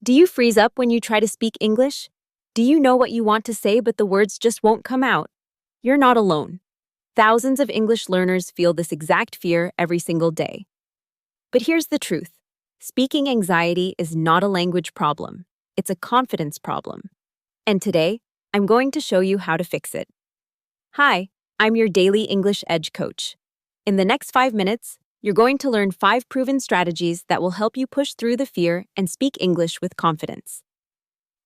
Do you freeze up when you try to speak English? Do you know what you want to say but the words just won't come out? You're not alone. Thousands of English learners feel this exact fear every single day. But here's the truth. Speaking anxiety is not a language problem. It's a confidence problem. And today, I'm going to show you how to fix it. Hi, I'm your daily English Edge coach. In the next 5 minutes, you're going to learn 5 proven strategies that will help you push through the fear and speak English with confidence.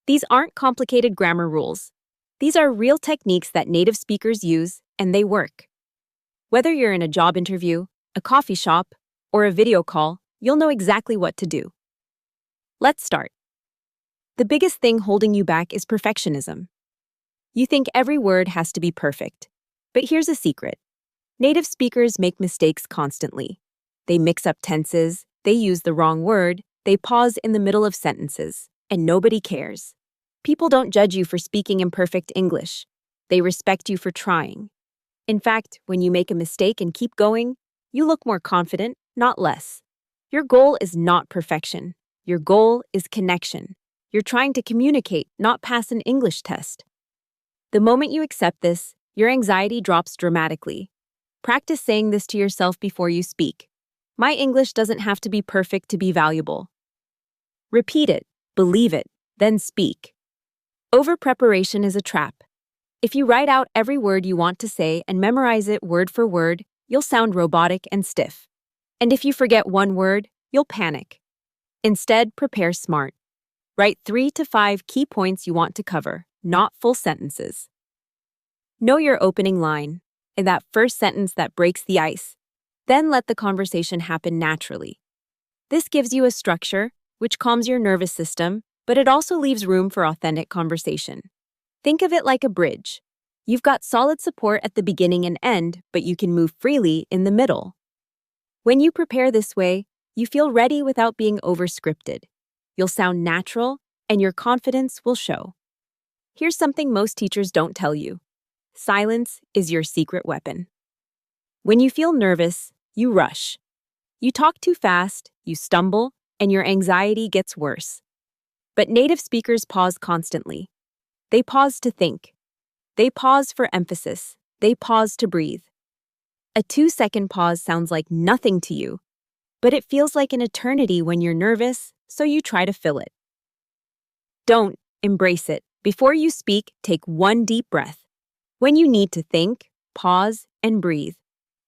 These aren't complicated grammar rules. These are real techniques that native speakers use, and they work. Whether you're in a job interview, a coffee shop, or a video call, you'll know exactly what to do. Let's start. The biggest thing holding you back is perfectionism. You think every word has to be perfect. But here's a secret. Native speakers make mistakes constantly. They mix up tenses, they use the wrong word, they pause in the middle of sentences, and nobody cares. People don't judge you for speaking imperfect English. They respect you for trying. In fact, when you make a mistake and keep going, you look more confident, not less. Your goal is not perfection. Your goal is connection. You're trying to communicate, not pass an English test. The moment you accept this, your anxiety drops dramatically. Practice saying this to yourself before you speak. My English doesn't have to be perfect to be valuable. Repeat it, believe it, then speak. Over-preparation is a trap. If you write out every word you want to say and memorize it word for word, you'll sound robotic and stiff. And if you forget one word, you'll panic. Instead, prepare smart. Write 3 to 5 key points you want to cover, not full sentences. Know your opening line, in that first sentence that breaks the ice. Then let the conversation happen naturally. This gives you a structure, which calms your nervous system, but it also leaves room for authentic conversation. Think of it like a bridge. You've got solid support at the beginning and end, but you can move freely in the middle. When you prepare this way, you feel ready without being over-scripted. You'll sound natural, and your confidence will show. Here's something most teachers don't tell you. Silence is your secret weapon. When you feel nervous, you rush. You talk too fast, you stumble, and your anxiety gets worse. But native speakers pause constantly. They pause to think. They pause for emphasis. They pause to breathe. A 2-second pause sounds like nothing to you, but it feels like an eternity when you're nervous, so you try to fill it. Don't embrace it. Before you speak, take 1 deep breath. When you need to think, pause and breathe.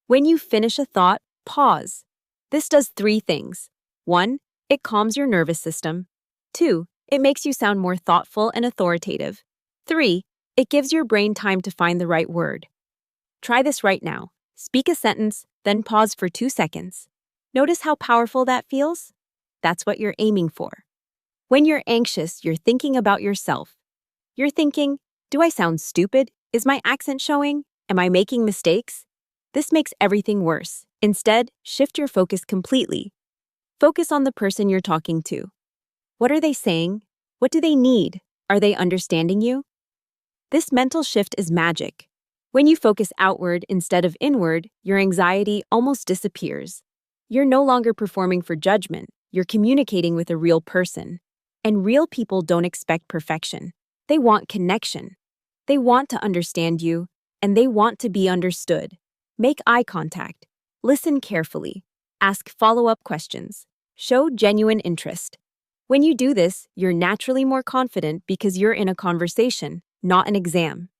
When you finish a thought, pause. This does 3 things. 1, it calms your nervous system. 2, it makes you sound more thoughtful and authoritative. 3, it gives your brain time to find the right word. Try this right now. Speak a sentence, then pause for 2 seconds. Notice how powerful that feels? That's what you're aiming for. When you're anxious, you're thinking about yourself. You're thinking, do I sound stupid? Is my accent showing? Am I making mistakes? This makes everything worse. Instead, shift your focus completely. Focus on the person you're talking to. What are they saying? What do they need? Are they understanding you? This mental shift is magic. When you focus outward instead of inward, your anxiety almost disappears. You're no longer performing for judgment. You're communicating with a real person. And real people don't expect perfection. They want connection. They want to understand you, and they want to be understood. Make eye contact. Listen carefully. Ask follow-up questions. Show genuine interest. When you do this, you're naturally more confident because you're in a conversation, not an exam.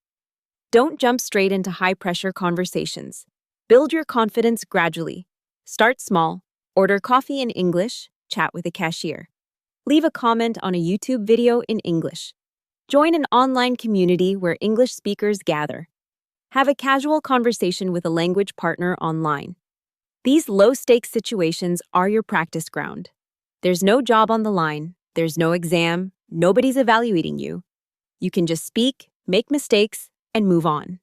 Don't jump straight into high-pressure conversations. Build your confidence gradually. Start small. Order coffee in English. Chat with a cashier. Leave a comment on a YouTube video in English. Join an online community where English speakers gather. Have a casual conversation with a language partner online. These low-stakes situations are your practice ground. There's no job on the line. There's no exam. Nobody's evaluating you. You can just speak, make mistakes, and move on.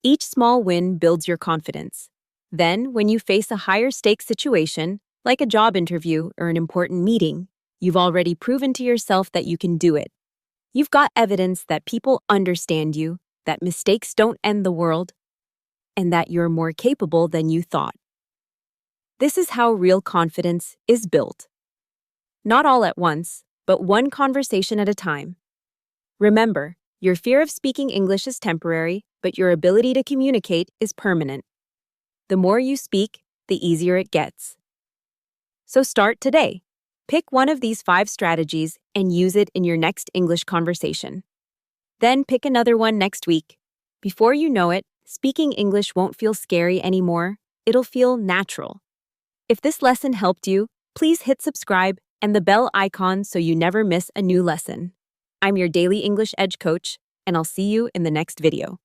Each small win builds your confidence. Then, when you face a higher-stakes situation, like a job interview or an important meeting, you've already proven to yourself that you can do it. You've got evidence that people understand you, that mistakes don't end the world, and that you're more capable than you thought. This is how real confidence is built. Not all at once, but one conversation at a time. Remember, your fear of speaking English is temporary, but your ability to communicate is permanent. The more you speak, the easier it gets. So start today. Pick one of these 5 strategies and use it in your next English conversation. Then pick another one next week. Before you know it, speaking English won't feel scary anymore. It'll feel natural. If this lesson helped you, please hit subscribe and the bell icon so you never miss a new lesson. I'm your Daily English Edge coach, and I'll see you in the next video.